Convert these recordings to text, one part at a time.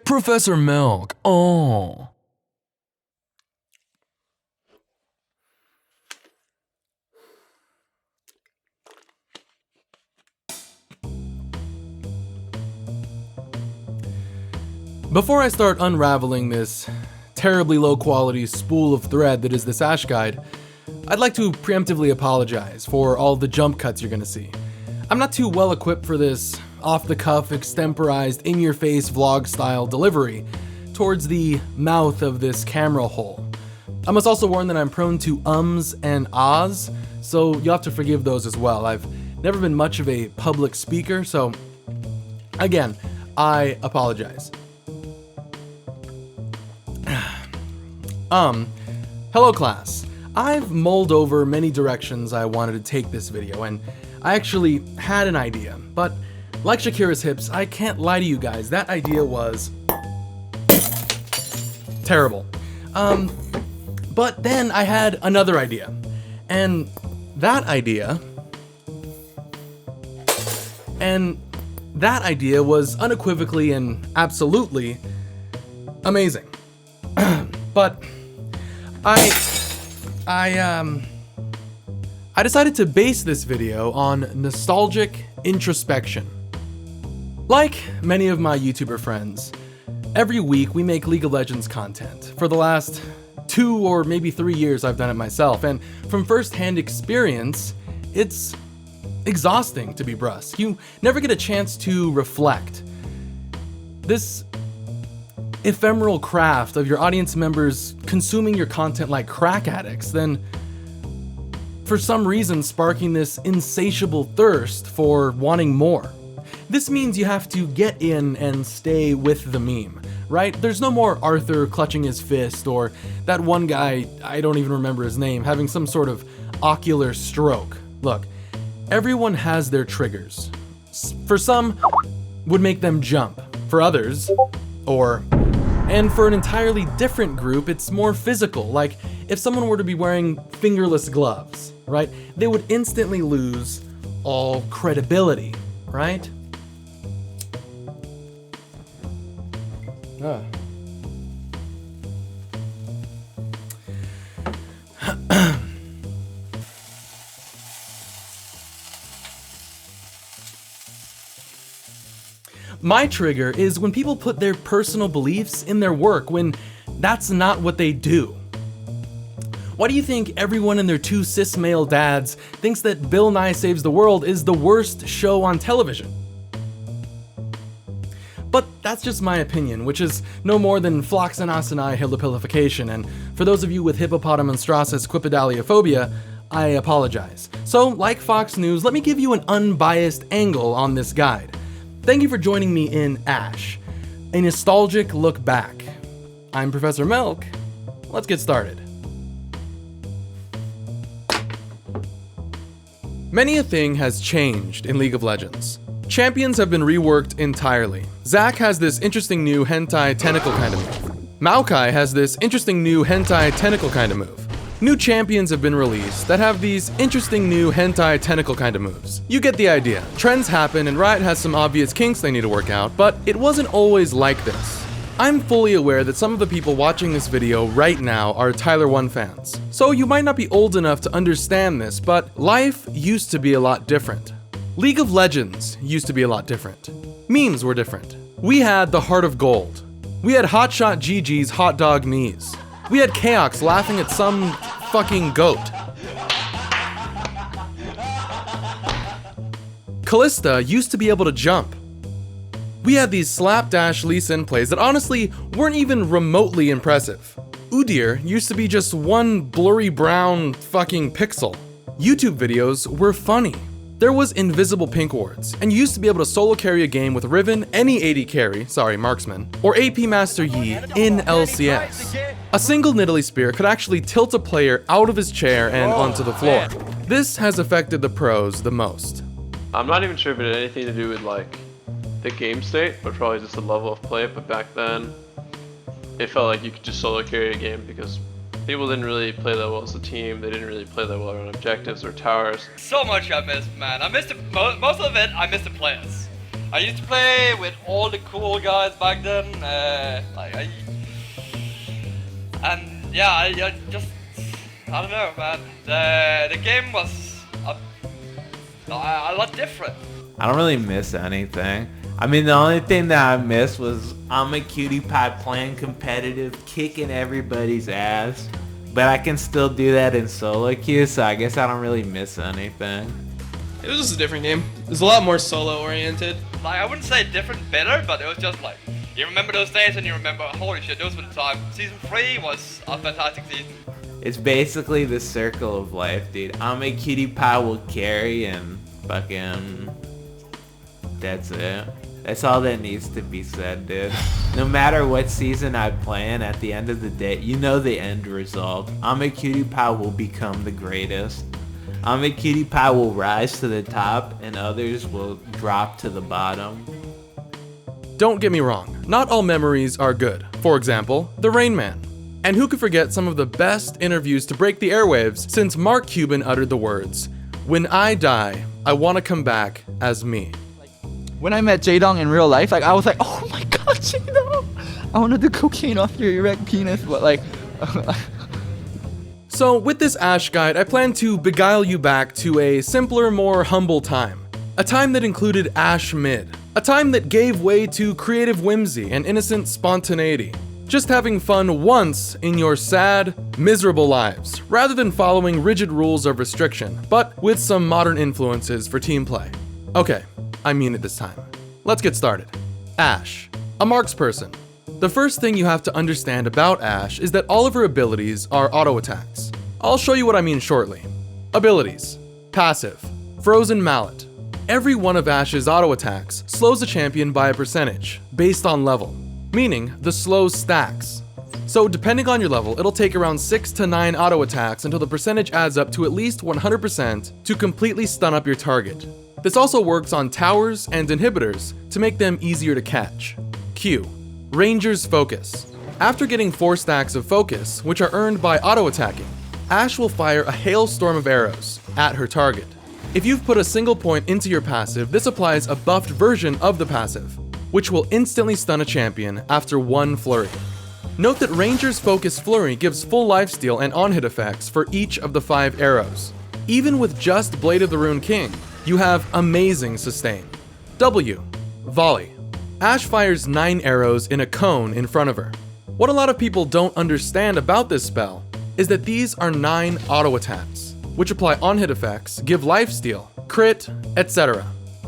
Professor Milk, oh. Before I start unraveling this terribly low-quality spool of thread that is this Ashe guide, I'd like to preemptively apologize for all the jump cuts you're gonna see. I'm not too well equipped for this off-the-cuff, extemporized, in-your-face vlog-style delivery towards the mouth of this camera hole. I must also warn that I'm prone to ums and ahs, so you'll have to forgive those as well. I've never been much of a public speaker, so again, I apologize. Hello class. I've mulled over many directions I wanted to take this video, and I actually had an idea, but like Shakira's hips, I can't lie to you guys, that idea was terrible. But then I had another idea, and that idea was unequivocally and absolutely amazing. But I decided to base this video on nostalgic introspection. Like many of my YouTuber friends, every week we make League of Legends content. For the last 2 or maybe 3 years I've done it myself, and from first-hand experience, it's exhausting, to be brusque. You never get a chance to reflect. This ephemeral craft of your audience members consuming your content like crack addicts, then for some reason sparking this insatiable thirst for wanting more. This means you have to get in and stay with the meme, right? There's no more Arthur clutching his fist or that one guy, I don't even remember his name, having some sort of ocular stroke. Look, everyone has their triggers. For some, would make them jump. For others, and for an entirely different group, it's more physical. Like if someone were to be wearing fingerless gloves, right? They would instantly lose all credibility, right? My trigger is when people put their personal beliefs in their work when that's not what they do. Why do you think everyone and their 2 cis male dads thinks that Bill Nye Saves the World is the worst show on television? But that's just my opinion, which is no more than floxanasini hillipilification, and for those of you with hippopotamonstrossus quipedaliophobia, I apologize. So, like Fox News, let me give you an unbiased angle on this guide. Thank you for joining me in Ashe, a nostalgic look back. I'm Professor Milk. Let's get started. Many a thing has changed in League of Legends. Champions have been reworked entirely. Zac has this interesting new hentai tentacle kind of move. Maokai has this interesting new hentai tentacle kind of move. New champions have been released that have these interesting new hentai tentacle kind of moves. You get the idea. Trends happen and Riot has some obvious kinks they need to work out, but it wasn't always like this. I'm fully aware that some of the people watching this video right now are Tyler 1 fans, so you might not be old enough to understand this, but life used to be a lot different. League of Legends used to be a lot different. Memes were different. We had the Heart of Gold. We had Hotshot GG's hot dog knees. We had Chaos laughing at some fucking goat. Callista used to be able to jump. We had these slapdash Lee Sin plays that honestly weren't even remotely impressive. Udyr used to be just one blurry brown fucking pixel. YouTube videos were funny. There was invisible pink wards, and you used to be able to solo carry a game with Riven, any AD carry, marksman, or AP Master Yi in LCS. A single Nidalee Spear could actually tilt a player out of his chair and onto the floor. This has affected the pros the most. I'm not even sure if it had anything to do with like the game state, but probably just the level of play, but back then it felt like you could just solo carry a game because people didn't really play that well as a team. They didn't really play that well around objectives or towers. So much I missed, man. I missed it. Most of it, I missed it players. I used to play with all the cool guys back then. I don't know, man. The game was a lot different. I don't really miss anything. I mean, the only thing that I missed was I'm a cutie pie playing competitive, kicking everybody's ass. But I can still do that in solo queue, so I guess I don't really miss anything. It was just a different game. It was a lot more solo oriented. Like, I wouldn't say different, better, but it was just like, you remember those days and you remember, holy shit, those were the time. Season 3 was a fantastic season. It's basically the circle of life, dude. I'm a cutie pie will carry and fucking... That's it. That's all that needs to be said, dude. No matter what season I play in, at the end of the day, you know the end result. I'm a cutie pie will become the greatest. I'm a cutie pie will rise to the top and others will drop to the bottom. Don't get me wrong, not all memories are good. For example, the Rain Man. And who could forget some of the best interviews to break the airwaves since Mark Cuban uttered the words, "When I die, I want to come back as me." When I met Jaedong in real life, like I was like, oh my god, Jaedong! I want to do cocaine off your erect penis, but like... So with this Ashe guide, I plan to beguile you back to a simpler, more humble time. A time that included Ashe mid. A time that gave way to creative whimsy and innocent spontaneity. Just having fun once in your sad, miserable lives, rather than following rigid rules of restriction, but with some modern influences for team play. Okay, I mean it this time. Let's get started. Ashe, a marksperson. The first thing you have to understand about Ashe is that all of her abilities are auto attacks. I'll show you what I mean shortly. Abilities. Passive. Frozen Mallet. Every one of Ashe's auto attacks slows a champion by a percentage, based on level, meaning the slow stacks. So depending on your level, it'll take around 6 to 9 auto attacks until the percentage adds up to at least 100% to completely stun up your target. This also works on towers and inhibitors to make them easier to catch. Q. Ranger's Focus. After getting 4 stacks of focus, which are earned by auto-attacking, Ashe will fire a hailstorm of arrows at her target. If you've put a single point into your passive, this applies a buffed version of the passive, which will instantly stun a champion after 1 flurry. Note that Ranger's Focus Flurry gives full lifesteal and on-hit effects for each of the 5 arrows. Even with just Blade of the Rune King, you have amazing sustain. W. Volley. Ashe fires 9 arrows in a cone in front of her. What a lot of people don't understand about this spell is that these are 9 auto attacks, which apply on-hit effects, give lifesteal, crit, etc.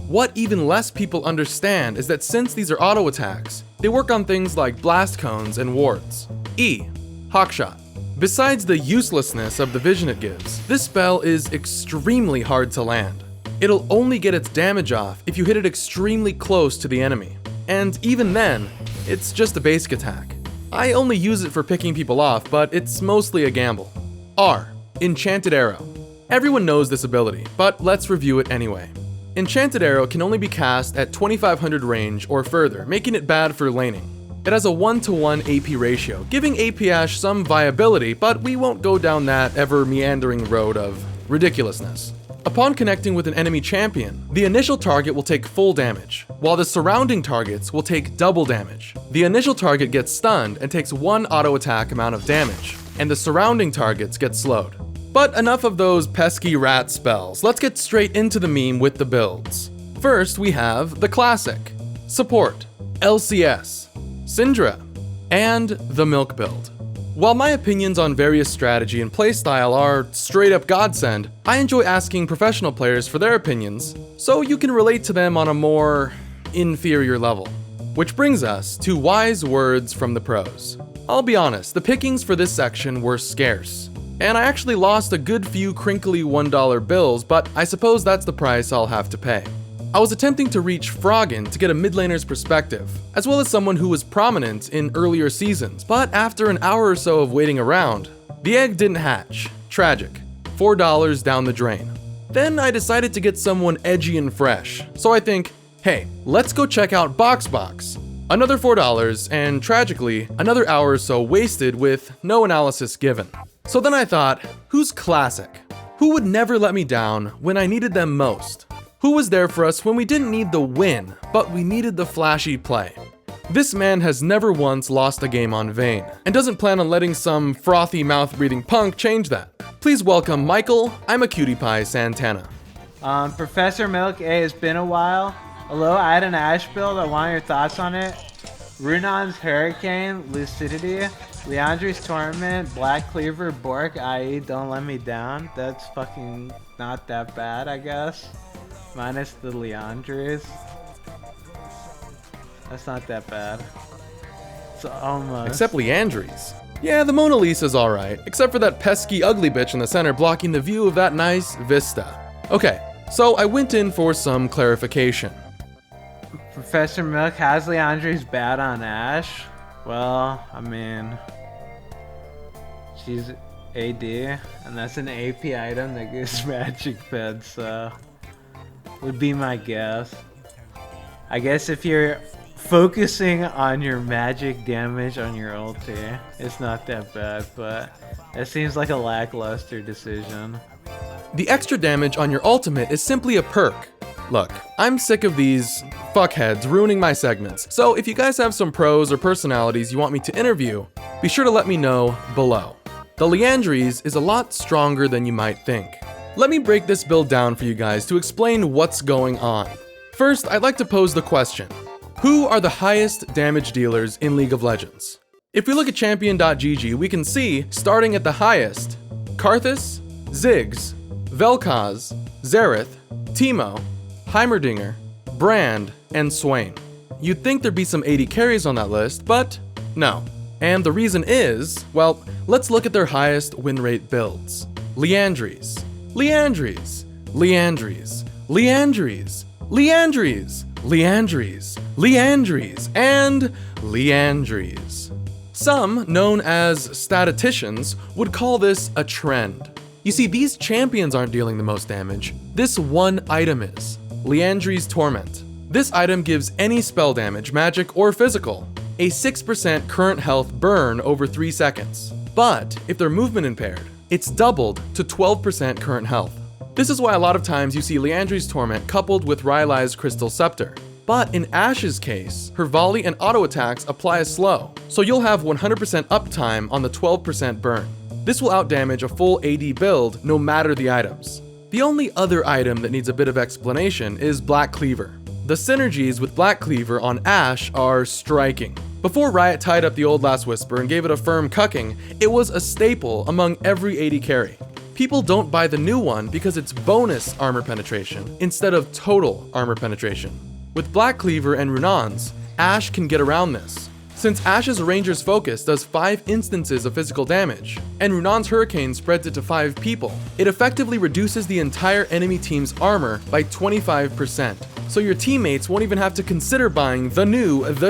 What even less people understand is that since these are auto attacks, they work on things like blast cones and wards. E. Hawkshot. Besides the uselessness of the vision it gives, this spell is extremely hard to land. It'll only get its damage off if you hit it extremely close to the enemy. And even then, it's just a basic attack. I only use it for picking people off, but it's mostly a gamble. R. Enchanted Arrow. Everyone knows this ability, but let's review it anyway. Enchanted Arrow can only be cast at 2500 range or further, making it bad for laning. It has a 1-to-1 AP ratio, giving AP Ashe some viability, but we won't go down that ever-meandering road of ridiculousness. Upon connecting with an enemy champion, the initial target will take full damage, while the surrounding targets will take double damage. The initial target gets stunned and takes 1 auto attack amount of damage, and the surrounding targets get slowed. But enough of those pesky rat spells, let's get straight into the meme with the builds. First we have the classic, Support, LCS, Syndra, and the Milk build. While my opinions on various strategy and playstyle are straight up godsend, I enjoy asking professional players for their opinions, so you can relate to them on a more inferior level. Which brings us to wise words from the pros. I'll be honest, the pickings for this section were scarce, and I actually lost a good few crinkly $1 bills, but I suppose that's the price I'll have to pay. I was attempting to reach Froggen to get a mid laner's perspective, as well as someone who was prominent in earlier seasons, but after an hour or so of waiting around, the egg didn't hatch. Tragic. $4 down the drain. Then I decided to get someone edgy and fresh, so I think, hey, let's go check out BoxBox. Another $4, and tragically, another hour or so wasted with no analysis given. So then I thought, who's classic? Who would never let me down when I needed them most? Who was there for us when we didn't need the win, but we needed the flashy play? This man has never once lost a game on Vayne, and doesn't plan on letting some frothy mouth-breathing punk change that. Please welcome Michael, I'm a cutie pie Santana. Professor Milk A, it's been a while. Hello, I had an Ashe build. I want your thoughts on it. Runaan's Hurricane, Lucidity, Liandry's Torment, Black Cleaver, Bork, i.e. Don't Let Me Down. That's fucking not that bad, I guess. Minus the Liandry's. That's not that bad. It's almost. Except Liandry's. Yeah, the Mona Lisa's alright, except for that pesky ugly bitch in the center blocking the view of that nice vista. Okay, so I went in for some clarification. Professor Milk, has Liandry's bad on Ashe? Well, I mean, she's AD, and that's an AP item that gives magic fed, so would be my guess. I guess if you're focusing on your magic damage on your ulti, it's not that bad, but it seems like a lackluster decision. The extra damage on your ultimate is simply a perk. Look, I'm sick of these fuckheads ruining my segments, so if you guys have some pros or personalities you want me to interview, be sure to let me know below. The Liandry's is a lot stronger than you might think. Let me break this build down for you guys to explain what's going on. First, I'd like to pose the question: who are the highest damage dealers in League of Legends? If we look at champion.gg, we can see, starting at the highest, Karthus, Ziggs, Vel'Koz, Xerath, Teemo, Heimerdinger, Brand, and Swain. You'd think there'd be some 80 carries on that list, but no. And the reason is, well, let's look at their highest win rate builds. Liandry's, Liandry's, Liandry's, Liandry's, Liandry's, Liandry's, Liandry's, and Liandry's. Some, known as statisticians, would call this a trend. You see, these champions aren't dealing the most damage. This one item is. Liandry's Torment. This item gives any spell damage, magic or physical, a 6% current health burn over 3 seconds. But if they're movement impaired, it's doubled to 12% current health. This is why a lot of times you see Liandry's Torment coupled with Rylai's Crystal Scepter. But in Ashe's case, her volley and auto attacks apply as slow, so you'll have 100% uptime on the 12% burn. This will outdamage a full AD build no matter the items. The only other item that needs a bit of explanation is Black Cleaver. The synergies with Black Cleaver on Ashe are striking. Before Riot tied up the old Last Whisper and gave it a firm cucking, it was a staple among every AD carry. People don't buy the new one because it's bonus armor penetration instead of total armor penetration. With Black Cleaver and Runaan's, Ashe can get around this. Since Ashe's Ranger's Focus does 5 instances of physical damage, and Runaan's Hurricane spreads it to 5 people, it effectively reduces the entire enemy team's armor by 25%. So your teammates won't even have to consider buying the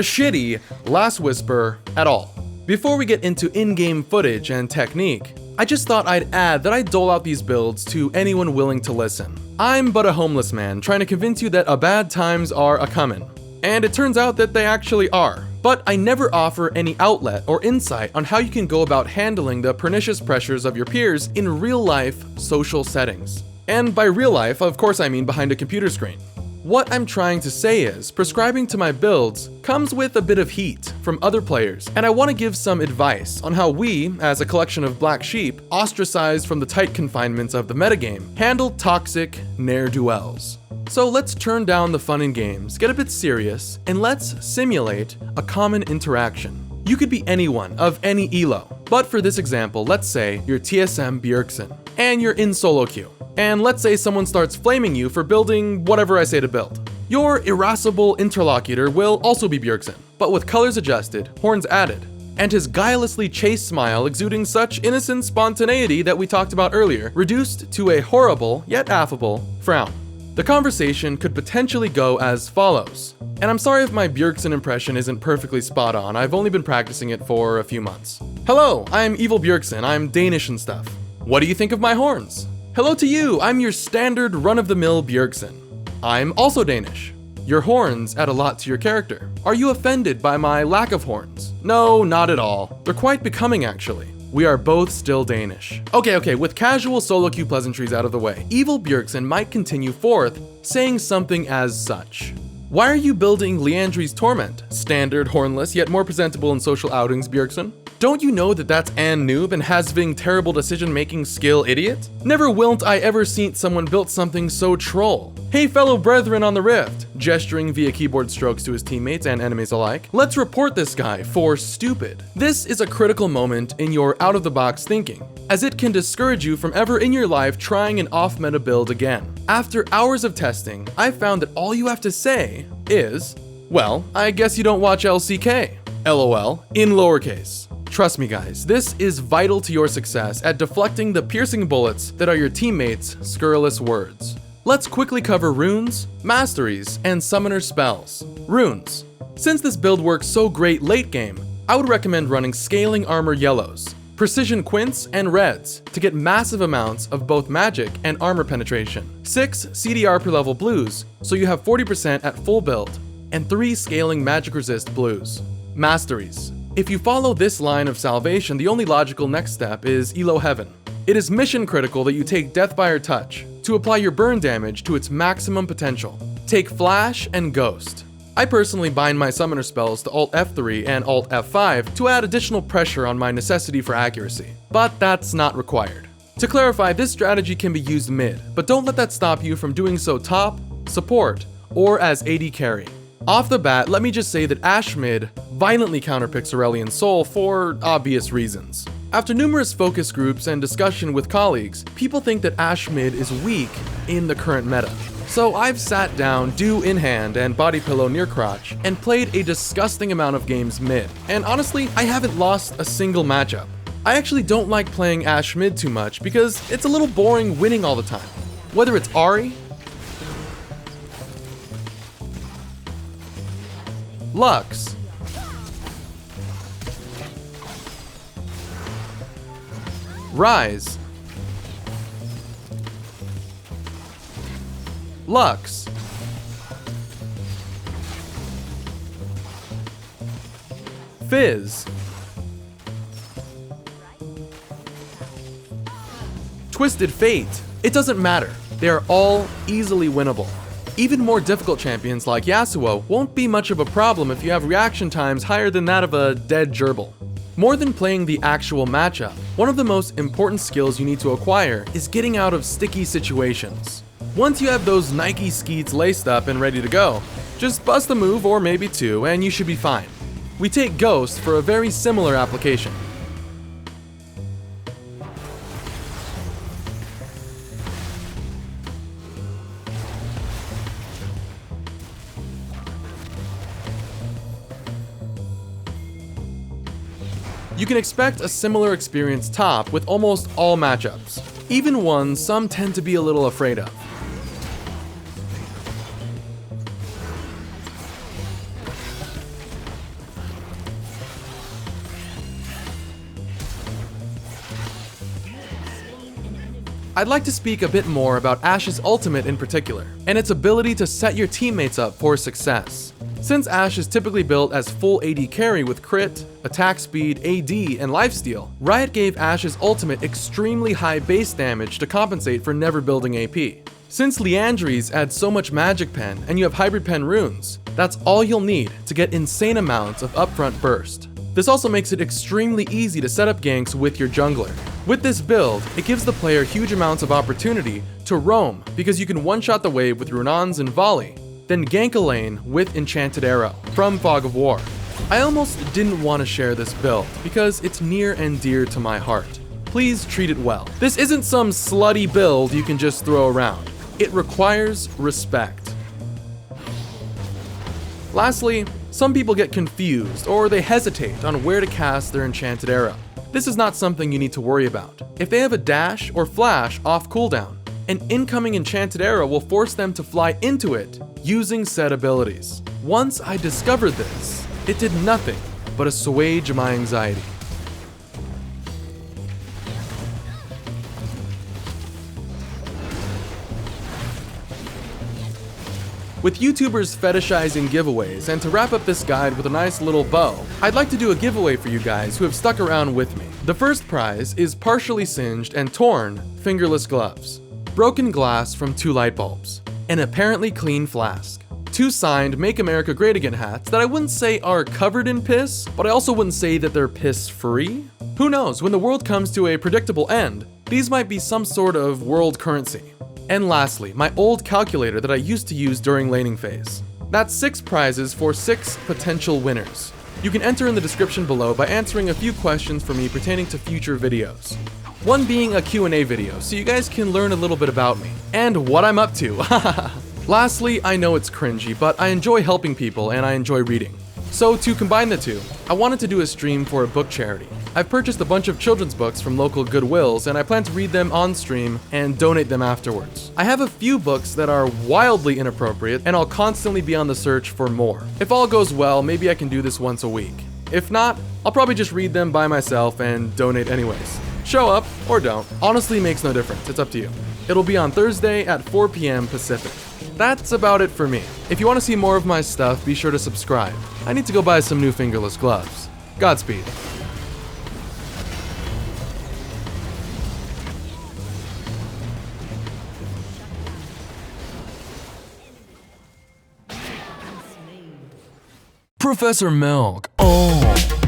shitty Last Whisper at all. Before we get into in-game footage and technique, I just thought I'd add that I dole out these builds to anyone willing to listen. I'm but a homeless man trying to convince you that a bad times are a-comin'. And it turns out that they actually are. But I never offer any outlet or insight on how you can go about handling the pernicious pressures of your peers in real-life social settings. And by real life, of course I mean behind a computer screen. What I'm trying to say is, prescribing to my builds comes with a bit of heat from other players, and I want to give some advice on how we, as a collection of black sheep, ostracized from the tight confinements of the metagame, handle toxic ne'er-do-wells. So let's turn down the fun and games, get a bit serious, and let's simulate a common interaction. You could be anyone of any elo, but for this example, let's say you're TSM Bjergsen, and you're in solo queue. And let's say someone starts flaming you for building whatever I say to build. Your irascible interlocutor will also be Bjergsen, but with colors adjusted, horns added, and his guilelessly chaste smile exuding such innocent spontaneity that we talked about earlier, reduced to a horrible, yet affable, frown. The conversation could potentially go as follows. And I'm sorry if my Bjergsen impression isn't perfectly spot on, I've only been practicing it for a few months. Hello, I'm Evil Bjergsen, I'm Danish and stuff. What do you think of my horns? Hello to you, I'm your standard run-of-the-mill Bjergsen. I'm also Danish. Your horns add a lot to your character. Are you offended by my lack of horns? No, not at all. They're quite becoming actually. we are both still Danish. Okay, with casual solo queue pleasantries out of the way, Evil Bjergsen might continue forth, saying something as such. Why are you building Liandry's Torment? Standard, hornless, yet more presentable in social outings, Bjergsen. Don't you know that that's an noob and has-been terrible decision-making skill idiot? Never willn't I ever seen someone built something so troll. Hey fellow brethren on the Rift, gesturing via keyboard strokes to his teammates and enemies alike, let's report this guy for stupid. This is a critical moment in your out-of-the-box thinking, as it can discourage you from ever in your life trying an off-meta build again. After hours of testing, I found that all you have to say is, well, I guess you don't watch LCK. LOL, in lowercase. Trust me guys, this is vital to your success at deflecting the piercing bullets that are your teammates' scurrilous words. Let's quickly cover runes, masteries, and summoner spells. Runes. Since this build works so great late game, I would recommend running scaling armor yellows, precision quints, and reds to get massive amounts of both magic and armor penetration. 6 CDR per level blues, so you have 40% at full build, and 3 scaling magic resist blues. Masteries. If you follow this line of salvation, the only logical next step is Elo Heaven. It is mission critical that you take Death by Your Touch to apply your burn damage to its maximum potential. Take Flash and Ghost. I personally bind my summoner spells to Alt F3 and Alt F5 to add additional pressure on my necessity for accuracy, but that's not required. To clarify, this strategy can be used mid, but don't let that stop you from doing so top, support, or as AD carry. Off the bat, let me just say that Ashe mid violently counterpicks Aurelion Sol for obvious reasons. After numerous focus groups and discussion with colleagues, people think that Ashe mid is weak in the current meta. So I've sat down, dew in hand and body pillow near crotch, and played a disgusting amount of games mid. And honestly, I haven't lost a single matchup. I actually don't like playing Ashe mid too much because it's a little boring winning all the time. Whether it's Ahri, Lux, Rise, Lux, Fizz, Twisted Fate. It doesn't matter. They are all easily winnable. Even more difficult champions like Yasuo won't be much of a problem if you have reaction times higher than that of a dead gerbil. More than playing the actual matchup, one of the most important skills you need to acquire is getting out of sticky situations. Once you have those Nike skeets laced up and ready to go, just bust a move or maybe two and you should be fine. We take Ghost for a very similar application. You can expect a similar experience top with almost all matchups, even ones some tend to be a little afraid of. I'd like to speak a bit more about Ashe's ultimate in particular, and its ability to set your teammates up for success. Since Ashe is typically built as full AD carry with crit, attack speed, AD, and lifesteal, Riot gave Ashe's ultimate extremely high base damage to compensate for never building AP. Since Liandry's adds so much magic pen and you have hybrid pen runes, that's all you'll need to get insane amounts of upfront burst. This also makes it extremely easy to set up ganks with your jungler. With this build, it gives the player huge amounts of opportunity to roam because you can one-shot the wave with Runaans and Volley, then gank a lane with Enchanted Arrow from Fog of War. I almost didn't want to share this build because it's near and dear to my heart. Please treat it well. This isn't some slutty build you can just throw around. It requires respect. Lastly, some people get confused or they hesitate on where to cast their Enchanted Arrow. This is not something you need to worry about. If they have a dash or flash off cooldown, an incoming Enchanted Arrow will force them to fly into it using said abilities. Once I discovered this, it did nothing but assuage my anxiety. With YouTubers fetishizing giveaways, and to wrap up this guide with a nice little bow, I'd like to do a giveaway for you guys who have stuck around with me. The first prize is partially singed and torn fingerless gloves, broken glass from 2 light bulbs, an apparently clean flask, 2 signed Make America Great Again hats that I wouldn't say are covered in piss, but I also wouldn't say that they're piss-free. Who knows, when the world comes to a predictable end, these might be some sort of world currency. And lastly, my old calculator that I used to use during laning phase. That's 6 prizes for 6 potential winners. You can enter in the description below by answering a few questions for me pertaining to future videos. One being a Q&A video, so you guys can learn a little bit about me, and what I'm up to. Lastly, I know it's cringy, but I enjoy helping people and I enjoy reading. So to combine the two, I wanted to do a stream for a book charity. I've purchased a bunch of children's books from local Goodwills and I plan to read them on stream and donate them afterwards. I have a few books that are wildly inappropriate and I'll constantly be on the search for more. If all goes well, maybe I can do this once a week. If not, I'll probably just read them by myself and donate anyways. Show up or don't. Honestly, makes no difference. It's up to you. It'll be on Thursday at 4 p.m. Pacific. That's about it for me. If you want to see more of my stuff, be sure to subscribe. I need to go buy some new fingerless gloves. Godspeed. Professor Milk. Oh.